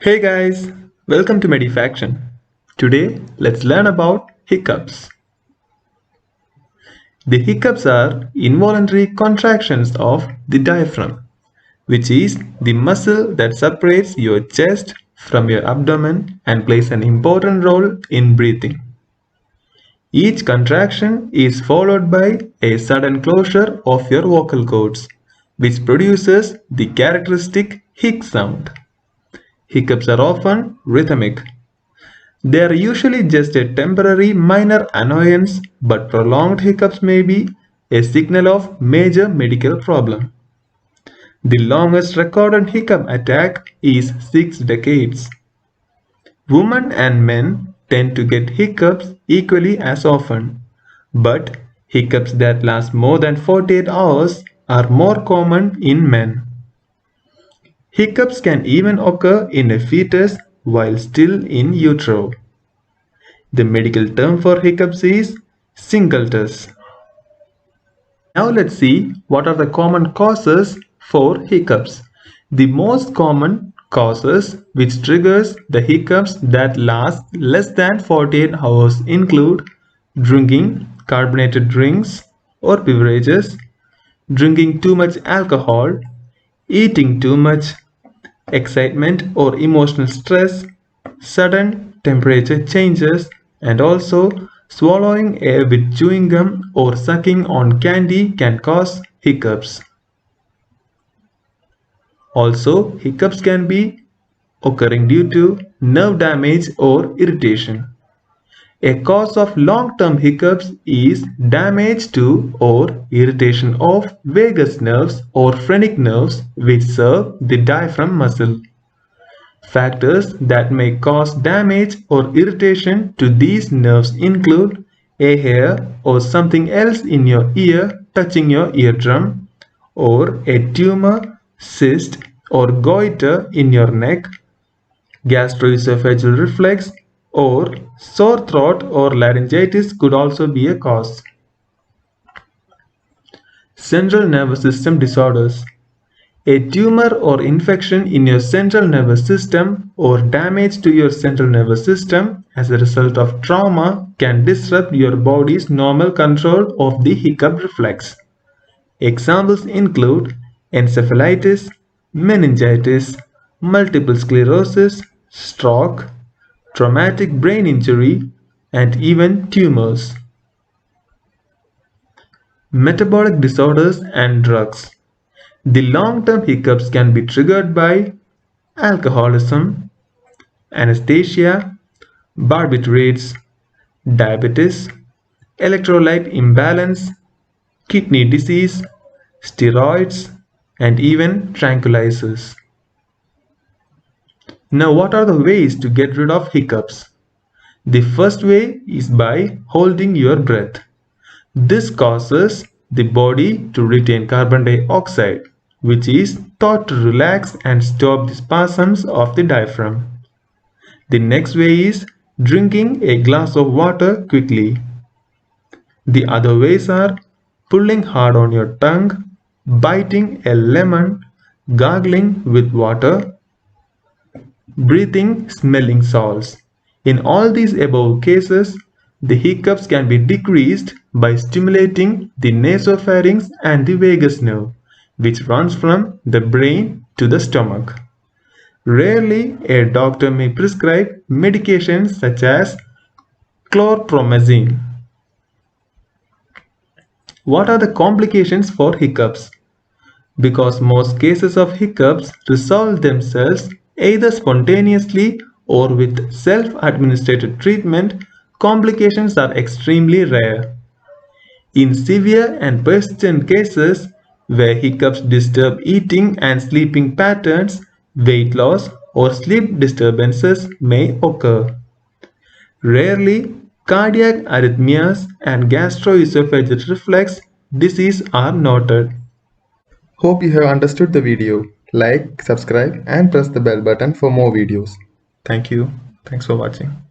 Hey guys, welcome to Medifaction. Today, let's learn about hiccups. The hiccups are involuntary contractions of the diaphragm, which is the muscle that separates your chest from your abdomen and plays an important role in breathing. Each contraction is followed by a sudden closure of your vocal cords, which produces the characteristic hic sound. Hiccups are often rhythmic. They are usually just a temporary minor annoyance, but prolonged hiccups may be a signal of major medical problem. The longest recorded hiccup attack is 6 decades. Women and men tend to get hiccups equally as often, but hiccups that last more than 48 hours are more common in men. Hiccups can even occur in a fetus while still in utero. The medical term for hiccups is syngultus. Now let's see what are the common causes for hiccups. The most common causes which triggers the hiccups that last less than 48 hours include drinking carbonated drinks or beverages, drinking too much alcohol, eating too much, excitement or emotional stress, sudden temperature changes, and also swallowing air with chewing gum or sucking on candy can cause hiccups. Also, hiccups can be occurring due to nerve damage or irritation. A cause of long-term hiccups is damage to or irritation of vagus nerves or phrenic nerves which serve the diaphragm muscle. Factors that may cause damage or irritation to these nerves include a hair or something else in your ear touching your eardrum, or a tumor, cyst, or goiter in your neck, gastroesophageal reflux, or sore throat or laryngitis could also be a cause. Central nervous system disorders. A tumor or infection in your central nervous system or damage to your central nervous system as a result of trauma can disrupt your body's normal control of the hiccup reflex. Examples include encephalitis, meningitis, multiple sclerosis, stroke, traumatic brain injury, and even tumors. Metabolic disorders and drugs. The long-term hiccups can be triggered by alcoholism, anesthesia, barbiturates, diabetes, electrolyte imbalance, kidney disease, steroids, and even tranquilizers. Now, what are the ways to get rid of hiccups? The first way is by holding your breath. This causes the body to retain carbon dioxide, which is thought to relax and stop the spasms of the diaphragm. The next way is drinking a glass of water quickly. The other ways are pulling hard on your tongue, biting a lemon, gargling with water, breathing smelling salts. In all these above cases, the hiccups can be decreased by stimulating the nasopharynx and the vagus nerve, which runs from the brain to the stomach. Rarely, a doctor may prescribe medications such as chlorpromazine. What are the complications for hiccups? Because most cases of hiccups resolve themselves either spontaneously or with self-administered treatment, complications are extremely rare. In severe and persistent cases where hiccups disturb eating and sleeping patterns, weight loss or sleep disturbances may occur. Rarely, cardiac arrhythmias and gastroesophageal reflux disease are noted. Hope you have understood the video. Like, subscribe and press the bell button for more videos. Thank you. Thanks for watching.